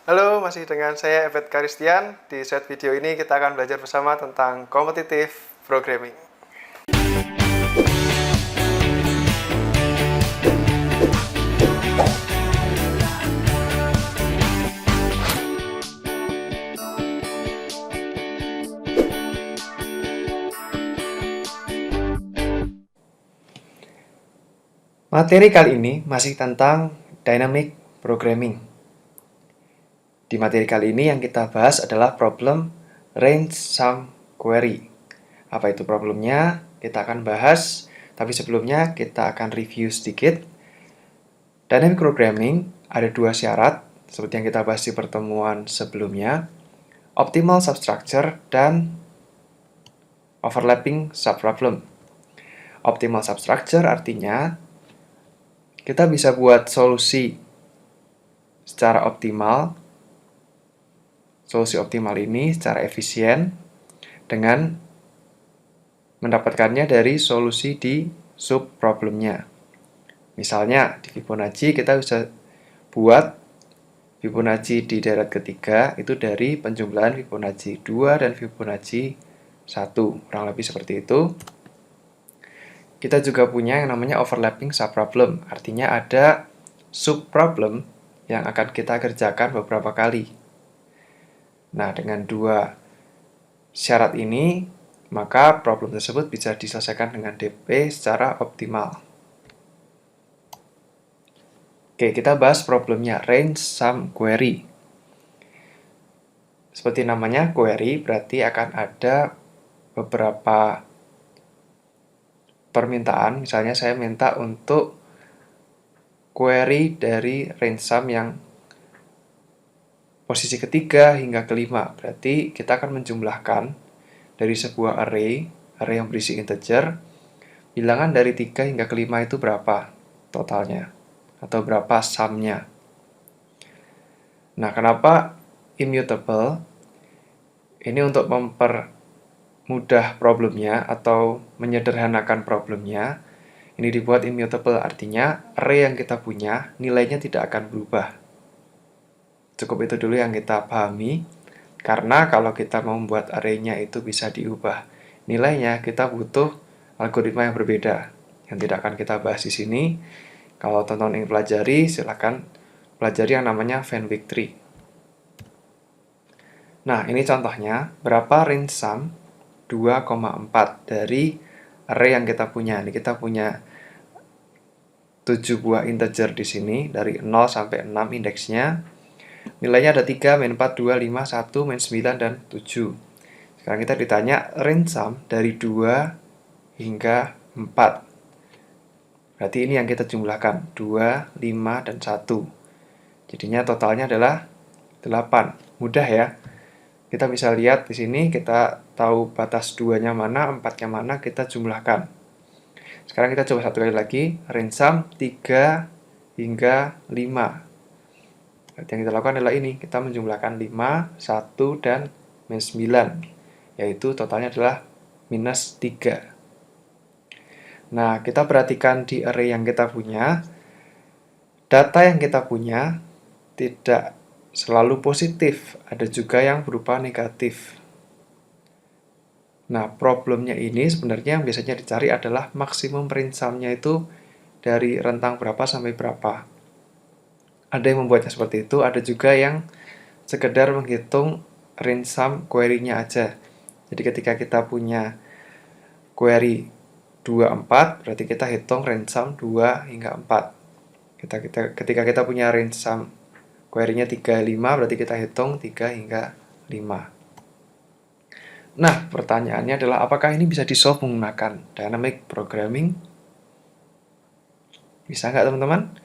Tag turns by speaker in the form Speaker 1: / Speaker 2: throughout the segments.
Speaker 1: Halo, masih dengan saya Evet Karistian. Di set video ini kita akan belajar bersama tentang kompetitif programming. Materi kali ini masih tentang dynamic programming. Di materi kali ini yang kita bahas adalah problem range sum query. Apa itu problemnya? Kita akan bahas, tapi sebelumnya kita akan review sedikit. Dynamic programming ada dua syarat, seperti yang kita bahas di pertemuan sebelumnya, optimal substructure dan overlapping subproblem. Optimal substructure artinya kita bisa buat solusi secara optimal. Solusi optimal ini secara efisien dengan mendapatkannya dari solusi di subproblemnya. Misalnya di Fibonacci kita bisa buat Fibonacci di deret ketiga itu dari penjumlahan Fibonacci 2 dan Fibonacci 1. Kurang lebih seperti itu. Kita juga punya yang namanya overlapping subproblem. Artinya ada subproblem yang akan kita kerjakan beberapa kali. Nah, dengan dua syarat ini, maka problem tersebut bisa diselesaikan dengan DP secara optimal. Oke, kita bahas problemnya, range sum query. Seperti namanya, query berarti akan ada beberapa permintaan. Misalnya saya minta untuk query dari range sum yang posisi ketiga hingga kelima. Berarti kita akan menjumlahkan dari sebuah array yang berisi integer, bilangan dari 3 hingga kelima itu berapa totalnya, atau berapa sumnya. Nah, kenapa immutable? Ini untuk mempermudah problemnya atau menyederhanakan problemnya. Ini dibuat immutable, artinya array yang kita punya nilainya tidak akan berubah. Cukup itu dulu yang kita pahami, karena kalau kita mau membuat array-nya itu bisa diubah nilainya, kita butuh algoritma yang berbeda, yang tidak akan kita bahas di sini. Kalau teman-teman ingin pelajari, silakan pelajari yang namanya Van Wyck tree. Nah, ini contohnya, berapa range sum 2,4 dari array yang kita punya. Ini kita punya 7 buah integer di sini, dari 0 sampai 6 indeksnya. Nilainya ada 3, min 4, 2, 5, 1, min 9, dan 7. Sekarang kita ditanya range sum dari 2 hingga 4. Berarti ini yang kita jumlahkan, 2, 5, dan 1. Jadinya totalnya adalah 8. Mudah ya. Kita bisa lihat di sini, kita tahu batas 2-nya mana, 4-nya mana, kita jumlahkan. Sekarang kita coba satu kali lagi, range sum 3 hingga 5. Berarti yang kita lakukan adalah ini, kita menjumlahkan 5, 1, dan min 9, yaitu totalnya adalah minus 3. Nah, kita perhatikan di array yang kita punya, data yang kita punya tidak selalu positif, ada juga yang berupa negatif. Nah, problemnya ini sebenarnya yang biasanya dicari adalah maksimum range sum-nya itu dari rentang berapa sampai berapa. Ada yang membuatnya seperti itu, ada juga yang sekedar menghitung range sum query-nya aja. Jadi ketika kita punya query 24, berarti kita hitung range sum 2 hingga 4. Ketika kita punya range sum query-nya 3, 5, berarti kita hitung 3 hingga 5. Nah, pertanyaannya adalah apakah ini bisa di-solve menggunakan dynamic programming? Bisa nggak teman-teman?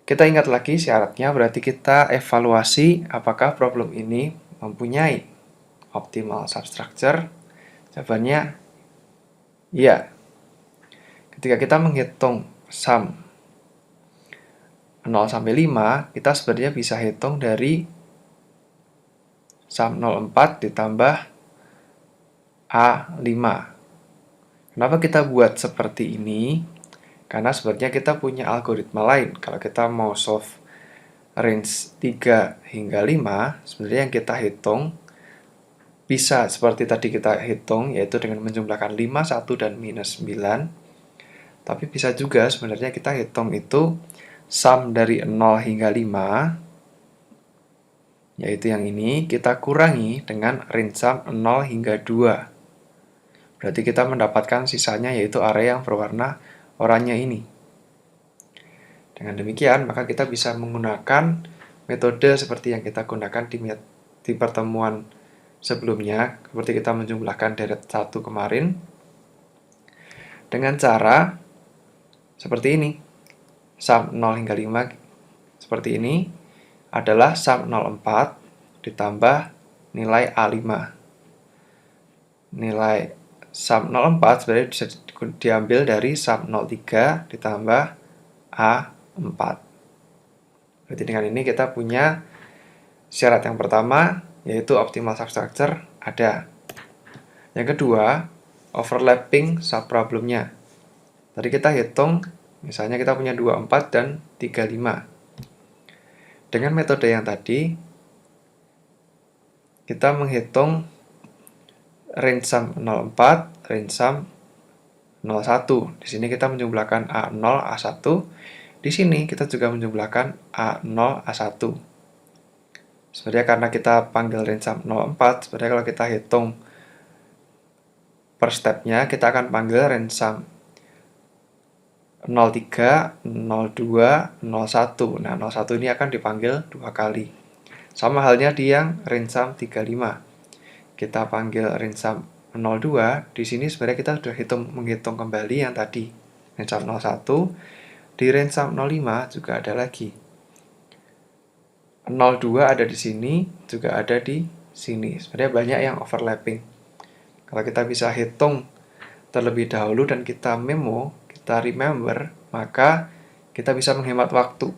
Speaker 1: Kita ingat lagi syaratnya, berarti kita evaluasi apakah problem ini mempunyai optimal substructure. Jawabannya iya. Ketika kita menghitung sum 0 sampai 5, kita sebenarnya bisa hitung dari sum 0,4 ditambah A5. Kenapa kita buat seperti ini? Karena sebenarnya kita punya algoritma lain. Kalau kita mau solve range 3 hingga 5, sebenarnya yang kita hitung bisa seperti tadi kita hitung, yaitu dengan menjumlahkan 5, 1, dan minus 9. Tapi bisa juga sebenarnya kita hitung itu sum dari 0 hingga 5, yaitu yang ini, kita kurangi dengan range sum 0 hingga 2. Berarti kita mendapatkan sisanya, yaitu area yang berwarna oranye ini. Dengan demikian, maka kita bisa menggunakan metode seperti yang kita gunakan di pertemuan sebelumnya, seperti kita menjumlahkan deret 1 kemarin, dengan cara seperti ini. Sum 0 hingga 5 seperti ini adalah sum 04 ditambah nilai A5. Nilai sum 04 sebenarnya bisa diambil dari sum 03 ditambah A4. Berarti dengan ini kita punya syarat yang pertama, yaitu optimal substructure ada. Yang kedua, overlapping subproblemnya. Tadi kita hitung, misalnya kita punya 24 dan 35. Dengan metode yang tadi, kita menghitung range sum 04, range sum 01. Di sini kita menjumlahkan A0, A1. Di sini kita juga menjumlahkan A0, A1. Sebenarnya karena kita panggil range sum 04, sebenarnya kalau kita hitung per stepnya, kita akan panggil range sum 03, 02, 01. Nah, 01 ini akan dipanggil 2 kali. Sama halnya di yang range sum 35. Kita panggil range sum 02, di sini sebenarnya kita sudah menghitung kembali yang tadi. Range sum 01, di range sum 05 juga ada lagi. 02 ada di sini, juga ada di sini. Sebenarnya banyak yang overlapping. Kalau kita bisa hitung terlebih dahulu dan kita memo, kita remember, maka kita bisa menghemat waktu.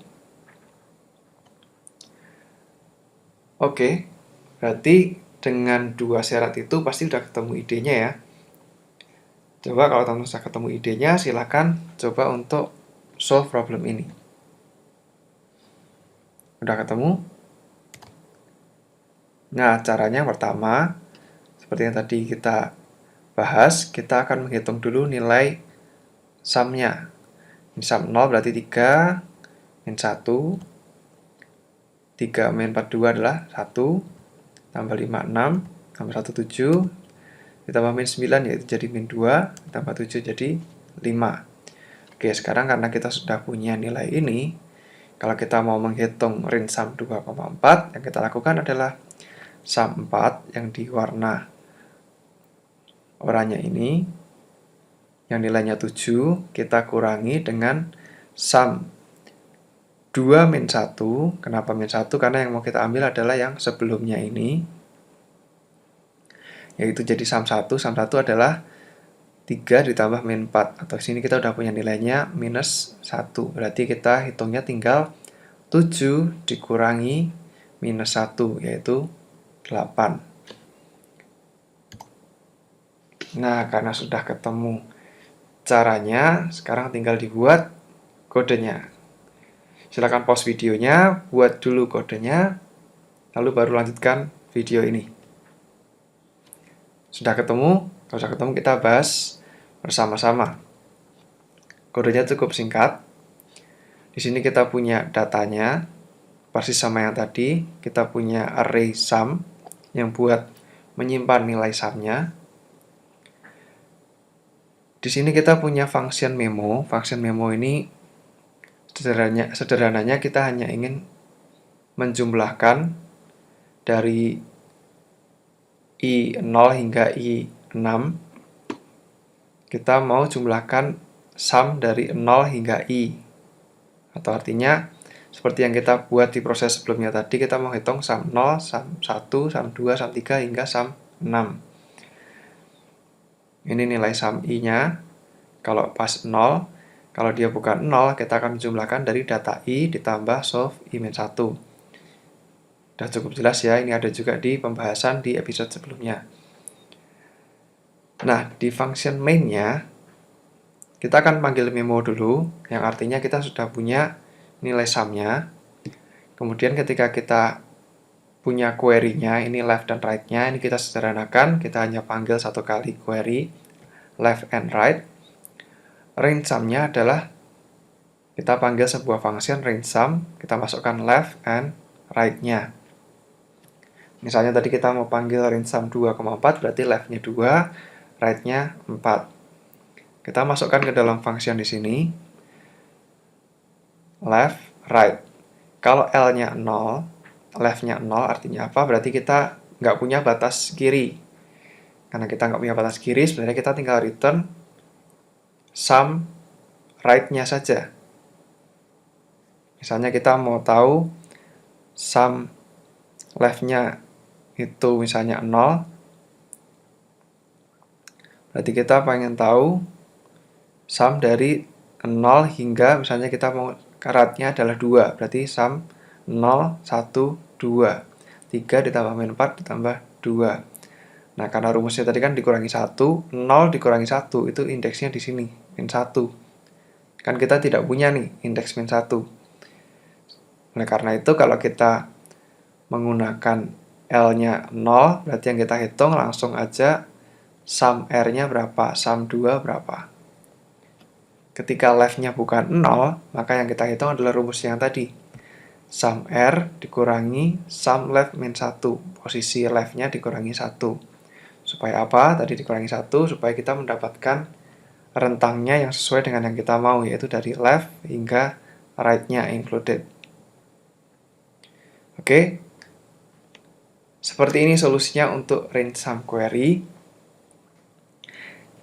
Speaker 1: Oke, berarti dengan dua syarat itu pasti sudah ketemu idenya ya. Coba kalau teman-teman sudah ketemu idenya, silakan coba untuk solve problem ini. Udah ketemu? Nah, caranya pertama, seperti yang tadi kita bahas, kita akan menghitung dulu nilai sumnya. Sum 0 berarti 3, min 1, 3 min 42 adalah 1, tambah 5, 6, tambah 1, 7, ditambah min 9 yaitu jadi min 2, tambah 7 jadi 5. Oke, sekarang karena kita sudah punya nilai ini, kalau kita mau menghitung range sum 2,4, yang kita lakukan adalah sum 4 yang di warna oranye ini, yang nilainya 7, kita kurangi dengan sum 2 min 1. Kenapa min 1? Karena yang mau kita ambil adalah yang sebelumnya ini, yaitu jadi sum 1. Sum 1 adalah 3 ditambah min 4. Atau sini kita udah punya nilainya minus 1. Berarti kita hitungnya tinggal 7 dikurangi minus 1, yaitu 8. Nah, karena sudah ketemu caranya, sekarang tinggal dibuat kodenya. Silakan pause videonya, buat dulu kodenya, lalu baru lanjutkan video ini. Sudah ketemu? Kalau sudah ketemu kita bahas bersama-sama. Kodenya cukup singkat. Di sini kita punya datanya, persis sama yang tadi. Kita punya array sum yang buat menyimpan nilai sumnya. Di sini kita punya function memo. Function memo ini sederhananya kita hanya ingin menjumlahkan dari I0 hingga I6. Kita mau jumlahkan sum dari 0 hingga I. Atau artinya, seperti yang kita buat di proses sebelumnya tadi, kita mau hitung sum 0, sum 1, sum 2, sum 3, hingga sum 6. Ini nilai sum I-nya. Kalau pas 0, kalau dia bukan 0, kita akan menjumlahkan dari data I ditambah solve I-1. Sudah cukup jelas ya, ini ada juga di pembahasan di episode sebelumnya. Nah, di function main-nya, kita akan panggil memo dulu, yang artinya kita sudah punya nilai sum-nya. Kemudian ketika kita punya query-nya, ini left dan right-nya, ini kita sederhanakan, kita hanya panggil satu kali query, left and right. Range sum-nya adalah kita panggil sebuah function range sum, kita masukkan left and right-nya. Misalnya tadi kita mau panggil range sum 2,4, berarti left-nya 2, right-nya 4. Kita masukkan ke dalam function di sini, left, right. Kalau L-nya 0, left-nya 0 artinya apa? Berarti kita nggak punya batas kiri. Karena kita nggak punya batas kiri, sebenarnya kita tinggal return sum right-nya saja. Misalnya kita mau tahu sum left-nya itu misalnya 0, berarti kita pengen tahu sum dari 0 hingga misalnya kita mau right-nya adalah 2, berarti sum 0, 1, 2. 3 ditambah min 4 ditambah 2. Nah, karena rumusnya tadi kan dikurangi 1, 0 dikurangi 1, itu indeksnya di sini, min 1. Kan kita tidak punya nih, indeks min 1. Oleh karena itu, kalau kita menggunakan L-nya 0, berarti yang kita hitung langsung aja sum R-nya berapa, sum 2 berapa. Ketika left-nya bukan 0, maka yang kita hitung adalah rumus yang tadi. Sum R dikurangi sum left min 1. Posisi left-nya dikurangi 1. Supaya apa? Tadi dikurangi 1, supaya kita mendapatkan rentangnya yang sesuai dengan yang kita mau, yaitu dari left hingga right-nya included. Oke, seperti ini solusinya untuk range sum query.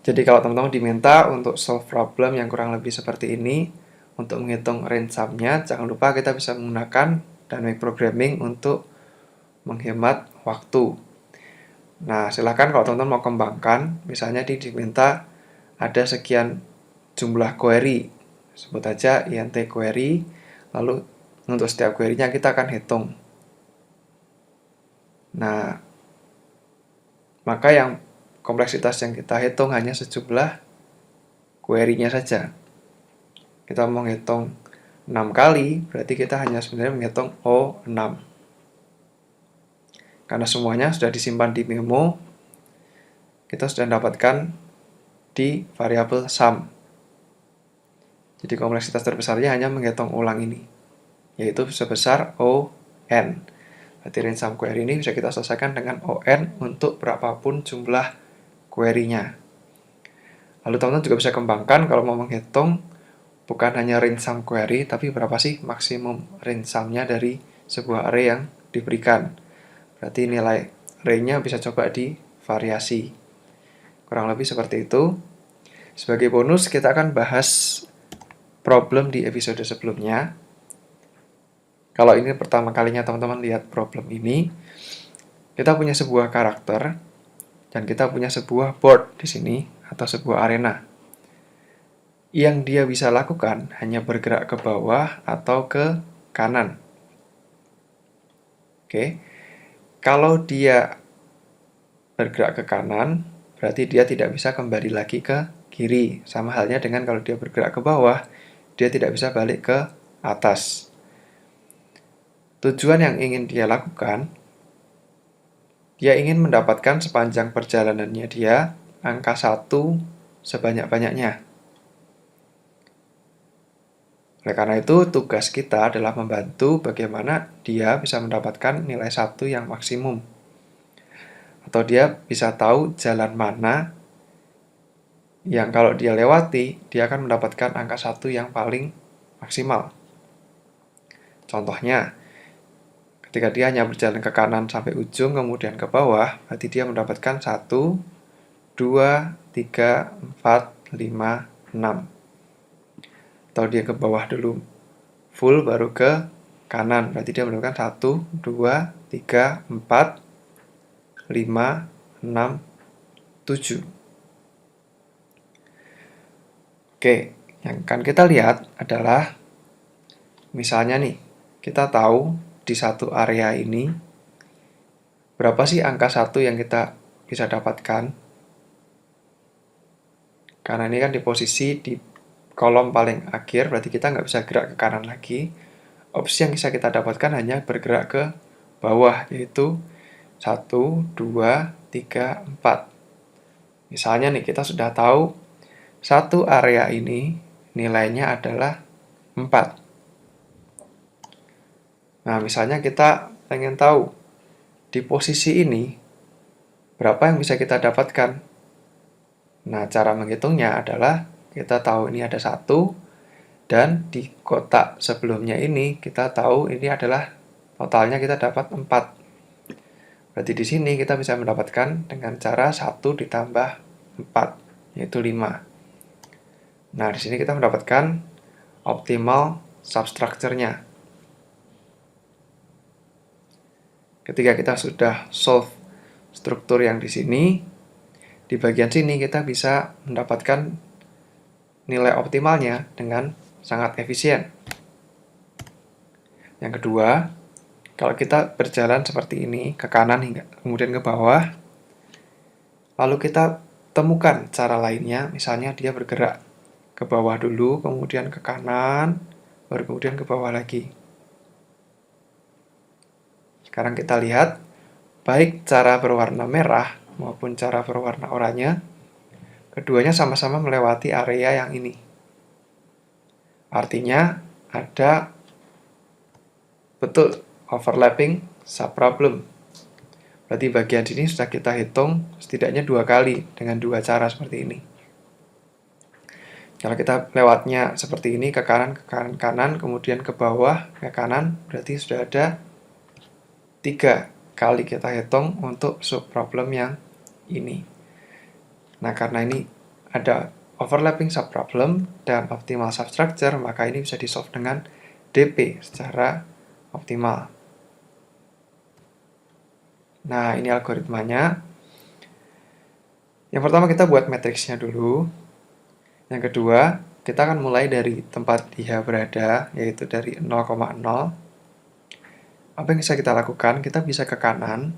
Speaker 1: Jadi kalau teman-teman diminta untuk solve problem yang kurang lebih seperti ini, untuk menghitung range sum-nya, jangan lupa kita bisa menggunakan dynamic programming untuk menghemat waktu. Nah, silakan kalau teman-teman mau kembangkan, misalnya diminta ada sekian jumlah query, sebut aja int query, lalu untuk setiap query-nya kita akan hitung. Nah, maka yang kompleksitas yang kita hitung hanya sejumlah query-nya saja. Kita mau menghitung 6 kali, berarti kita hanya sebenarnya menghitung O6. Karena semuanya sudah disimpan di memo, kita sudah dapatkan di variabel sum. Jadi kompleksitas terbesarnya hanya menghitung ulang ini, yaitu sebesar ON. Berarti range sum query ini bisa kita selesaikan dengan ON untuk berapapun jumlah query-nya. Lalu teman-teman juga bisa kembangkan kalau mau menghitung bukan hanya range sum query, tapi berapa sih maksimum range sum-nya dari sebuah array yang diberikan. Berarti nilai array-nya bisa coba divariasi. Kurang lebih seperti itu. Sebagai bonus, kita akan bahas problem di episode sebelumnya. Kalau ini pertama kalinya teman-teman lihat problem ini, kita punya sebuah karakter, dan kita punya sebuah board di sini, atau sebuah arena. Yang dia bisa lakukan hanya bergerak ke bawah atau ke kanan. Oke. Kalau dia bergerak ke kanan, berarti dia tidak bisa kembali lagi ke kiri. Sama halnya dengan kalau dia bergerak ke bawah, dia tidak bisa balik ke atas. Tujuan yang ingin dia lakukan, dia ingin mendapatkan sepanjang perjalanannya dia angka 1 sebanyak-banyaknya. Oleh karena itu, tugas kita adalah membantu bagaimana dia bisa mendapatkan nilai 1 yang maksimum. Atau dia bisa tahu jalan mana yang kalau dia lewati, dia akan mendapatkan angka 1 yang paling maksimal. Contohnya, ketika dia hanya berjalan ke kanan sampai ujung, kemudian ke bawah, berarti dia mendapatkan 1, 2, 3, 4, 5, 6. Atau dia ke bawah dulu full baru ke kanan, berarti dia mendapatkan 1, 2, 3, 4, 5, 6, 7. Oke, yang akan kita lihat adalah misalnya nih, kita tahu di satu area ini berapa sih angka 1 yang kita bisa dapatkan. Karena ini kan di posisi di kolom paling akhir, berarti kita nggak bisa gerak ke kanan lagi. opsi yang bisa kita dapatkan hanya bergerak ke bawah, yaitu 1, 2, 3, 4. Misalnya nih, kita sudah tahu satu area ini nilainya adalah 4. Nah, misalnya kita pengen tahu di posisi ini berapa yang bisa kita dapatkan. Nah, cara menghitungnya adalah kita tahu ini ada 1, dan di kotak sebelumnya ini kita tahu ini adalah totalnya kita dapat 4. Berarti di sini kita bisa mendapatkan dengan cara 1 ditambah 4, yaitu 5. Nah, di sini kita mendapatkan optimal substructure-nya. Ketika kita sudah solve struktur yang di sini, di bagian sini kita bisa mendapatkan nilai optimalnya dengan sangat efisien. Yang kedua, kalau kita berjalan seperti ini, ke kanan hingga kemudian ke bawah, lalu kita temukan cara lainnya, misalnya dia bergerak ke bawah dulu, kemudian ke kanan, baru kemudian ke bawah lagi. Sekarang kita lihat, baik cara berwarna merah maupun cara berwarna oranye, keduanya sama-sama melewati area yang ini. Artinya, ada betul overlapping subproblem. Berarti bagian sini sudah kita hitung setidaknya 2 kali dengan 2 cara seperti ini. Kalau kita lewatnya seperti ini, ke kanan, kemudian ke bawah, ke kanan, berarti sudah ada 3 kali kita hitung untuk subproblem yang ini. Nah, karena ini ada overlapping subproblem dan optimal substructure, maka ini bisa di-solve dengan DP secara optimal. Nah, ini algoritmanya. Yang pertama kita buat matriksnya dulu. Yang kedua, kita akan mulai dari tempat dia berada, yaitu dari 0,0. Apa yang bisa kita lakukan? Kita bisa ke kanan.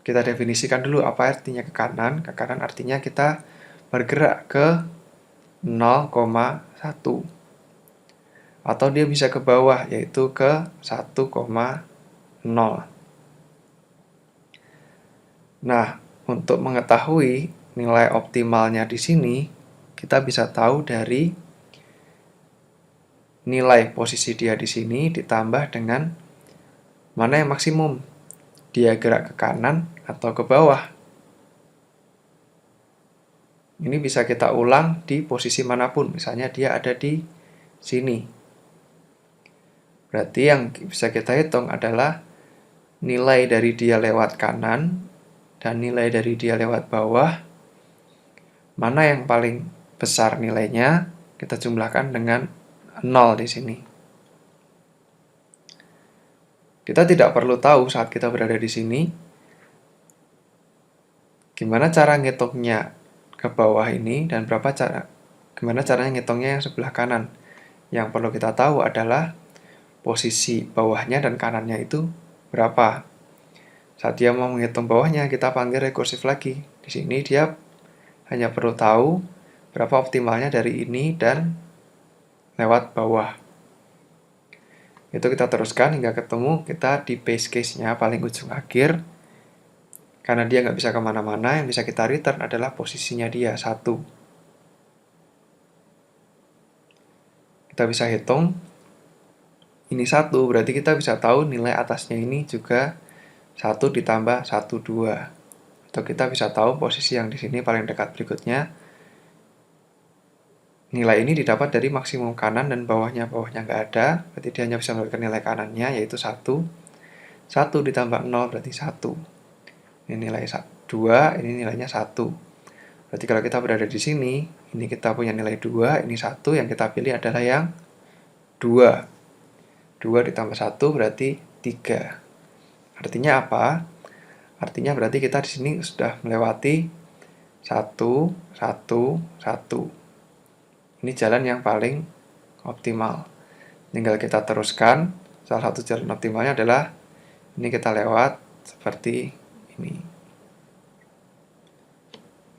Speaker 1: Kita definisikan dulu apa artinya ke kanan. Ke kanan artinya kita bergerak ke 0,1. Atau dia bisa ke bawah, yaitu ke 1,0. Nah, untuk mengetahui nilai optimalnya di sini, kita bisa tahu dari nilai posisi dia di sini ditambah dengan mana yang maksimum, dia gerak ke kanan atau ke bawah. Ini bisa kita ulang di posisi manapun, misalnya dia ada di sini. Berarti yang bisa kita hitung adalah nilai dari dia lewat kanan dan nilai dari dia lewat bawah. Mana yang paling besar nilainya, kita jumlahkan dengan 0 di sini. Kita tidak perlu tahu saat kita berada di sini, gimana cara ngitungnya ke bawah ini dan gimana caranya ngitungnya yang sebelah kanan. Yang perlu kita tahu adalah posisi bawahnya dan kanannya itu berapa. Saat dia mau menghitung bawahnya, kita panggil rekursif lagi. Di sini dia hanya perlu tahu berapa optimalnya dari ini dan lewat bawah. Itu kita teruskan hingga ketemu kita di base case-nya paling ujung akhir. Karena dia nggak bisa kemana-mana, yang bisa kita return adalah posisinya dia, 1. Kita bisa hitung, ini 1, berarti kita bisa tahu nilai atasnya ini juga 1 ditambah 1, 2. Atau kita bisa tahu posisi yang di sini paling dekat berikutnya, nilai ini didapat dari maksimum kanan dan bawahnya nggak ada, berarti dia hanya bisa mendapatkan nilai kanannya, yaitu 1. 1 ditambah 0 berarti 1. Ini nilai 2, ini nilainya 1. Berarti kalau kita berada di sini, ini kita punya nilai 2, ini 1, yang kita pilih adalah yang 2. 2 ditambah 1 berarti 3. Artinya apa? Artinya berarti kita di sini sudah melewati 1, 1, 1. Ini jalan yang paling optimal. Tinggal kita teruskan. Salah satu jalan optimalnya adalah ini kita lewat seperti ini.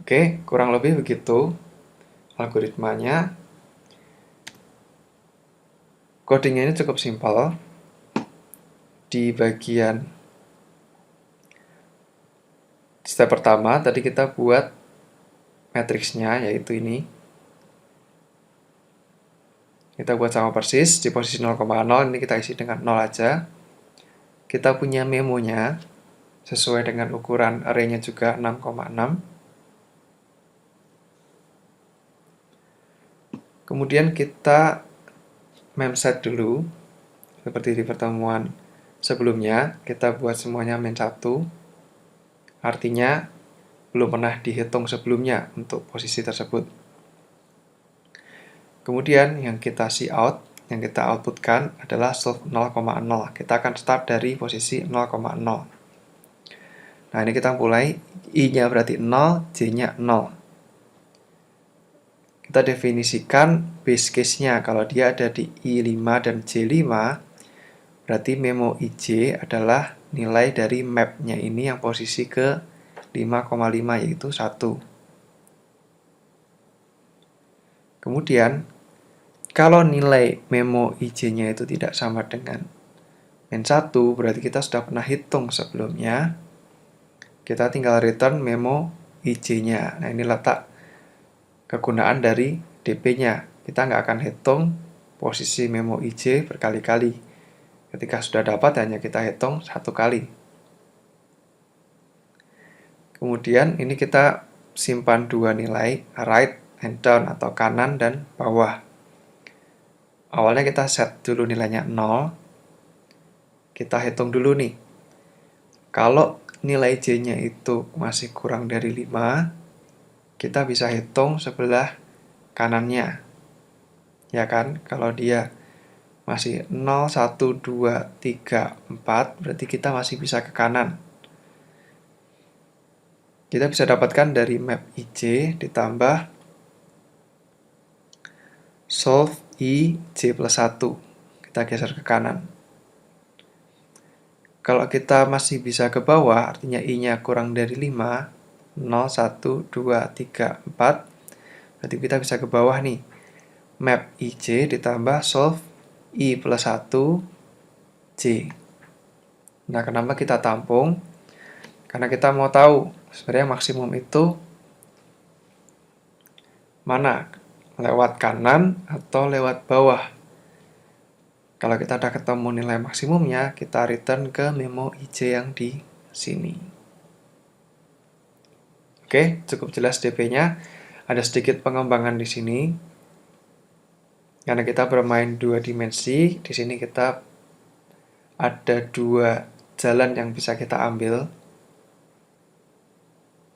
Speaker 1: Oke, kurang lebih begitu algoritmanya. Codingnya ini cukup simpel. di bagian step pertama tadi kita buat matriksnya, yaitu ini. Kita buat sama persis, di posisi 0,0 ini kita isi dengan 0 aja. Kita punya memonya, sesuai dengan ukuran array-nya juga 6,6. Kemudian kita memset dulu, seperti di pertemuan sebelumnya, kita buat semuanya -1, artinya belum pernah dihitung sebelumnya untuk posisi tersebut. Kemudian yang kita cout, yang kita outputkan adalah solve 0,0. Kita akan start dari posisi 0,0. Nah, ini kita mulai, I-nya berarti 0, J-nya 0. Kita definisikan base case-nya. Kalau dia ada di I5 dan J5, berarti memo IJ adalah nilai dari map-nya ini yang posisi ke 5,5, yaitu 1. Kemudian, kalau nilai memo IJ-nya itu tidak sama dengan -1, berarti kita sudah pernah hitung sebelumnya. Kita tinggal return memo IJ-nya. Nah, ini letak kegunaan dari DP-nya. Kita nggak akan hitung posisi memo IJ berkali-kali. Ketika sudah dapat, hanya kita hitung 1 kali. Kemudian ini kita simpan 2 nilai, right and down atau kanan dan bawah. Awalnya kita set dulu nilainya 0. Kita hitung dulu nih. Kalau nilai J-nya itu masih kurang dari 5, kita bisa hitung sebelah kanannya. Ya kan? Kalau dia masih 0, 1, 2, 3, 4, berarti kita masih bisa ke kanan. Kita bisa dapatkan dari map IJ ditambah solve IJ plus 1. Kita geser ke kanan. Kalau kita masih bisa ke bawah, artinya I-nya kurang dari 5, 0, 1, 2, 3, 4, berarti kita bisa ke bawah nih. Map IJ ditambah solve I plus 1 J. Nah, kenapa kita tampung? Karena kita mau tahu sebenarnya maksimum itu mana, lewat kanan atau lewat bawah. Kalau kita udah ketemu nilai maksimumnya, kita return ke memo IJ yang di sini. Oke, cukup jelas DP-nya. Ada sedikit pengembangan di sini. Karena kita bermain 2 dimensi, di sini kita ada 2 jalan yang bisa kita ambil.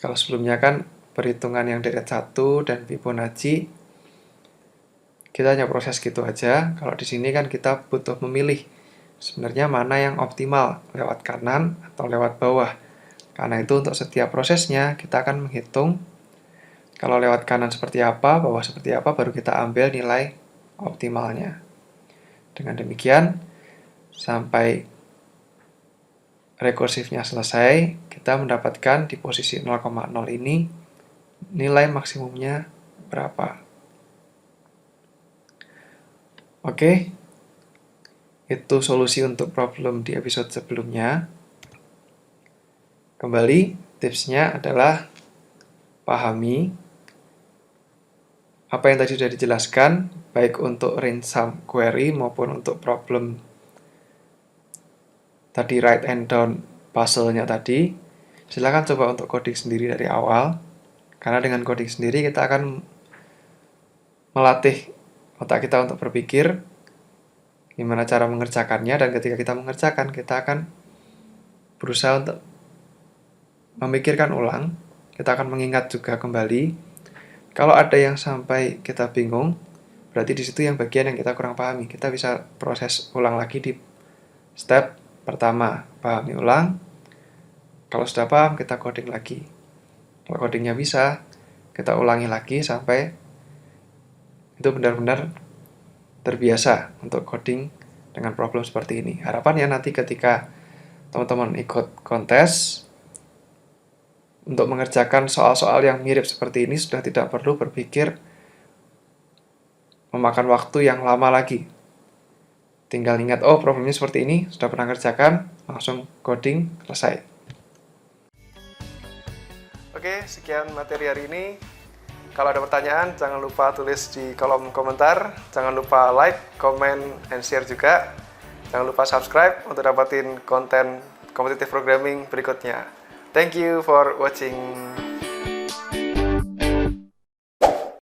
Speaker 1: Kalau sebelumnya kan perhitungan yang dari 1 dan Fibonacci, kita hanya proses gitu aja. Kalau di sini kan kita butuh memilih sebenarnya mana yang optimal, lewat kanan atau lewat bawah. Karena itu untuk setiap prosesnya kita akan menghitung kalau lewat kanan seperti apa, bawah seperti apa, baru kita ambil nilai optimalnya. Dengan demikian, sampai rekursifnya selesai, kita mendapatkan di posisi 0,0 ini nilai maksimumnya berapa. Oke, itu solusi untuk problem di episode sebelumnya. Kembali, tipsnya adalah pahami apa yang tadi sudah dijelaskan, baik untuk range sum query maupun untuk problem tadi write and down puzzle-nya tadi. Silakan coba untuk coding sendiri dari awal, karena dengan coding sendiri kita akan melatih otak kita untuk berpikir gimana cara mengerjakannya, dan ketika kita mengerjakan, kita akan berusaha untuk memikirkan ulang, kita akan mengingat juga kembali. Kalau ada yang sampai kita bingung, berarti di situ yang bagian yang kita kurang pahami. Kita bisa proses ulang lagi di step pertama, pahami ulang. Kalau sudah paham, kita coding lagi. Kalau codingnya bisa, kita ulangi lagi sampai itu benar-benar terbiasa untuk coding dengan problem seperti ini. Harapannya nanti ketika teman-teman ikut kontes, untuk mengerjakan soal-soal yang mirip seperti ini sudah tidak perlu berpikir memakan waktu yang lama lagi. tinggal ingat, oh problemnya seperti ini, sudah pernah kerjakan, langsung coding, selesai. Oke, sekian materi hari ini. Kalau ada pertanyaan, jangan lupa tulis di kolom komentar. Jangan lupa like, comment, and share juga. Jangan lupa subscribe untuk dapatin konten competitive programming berikutnya. Thank you for watching.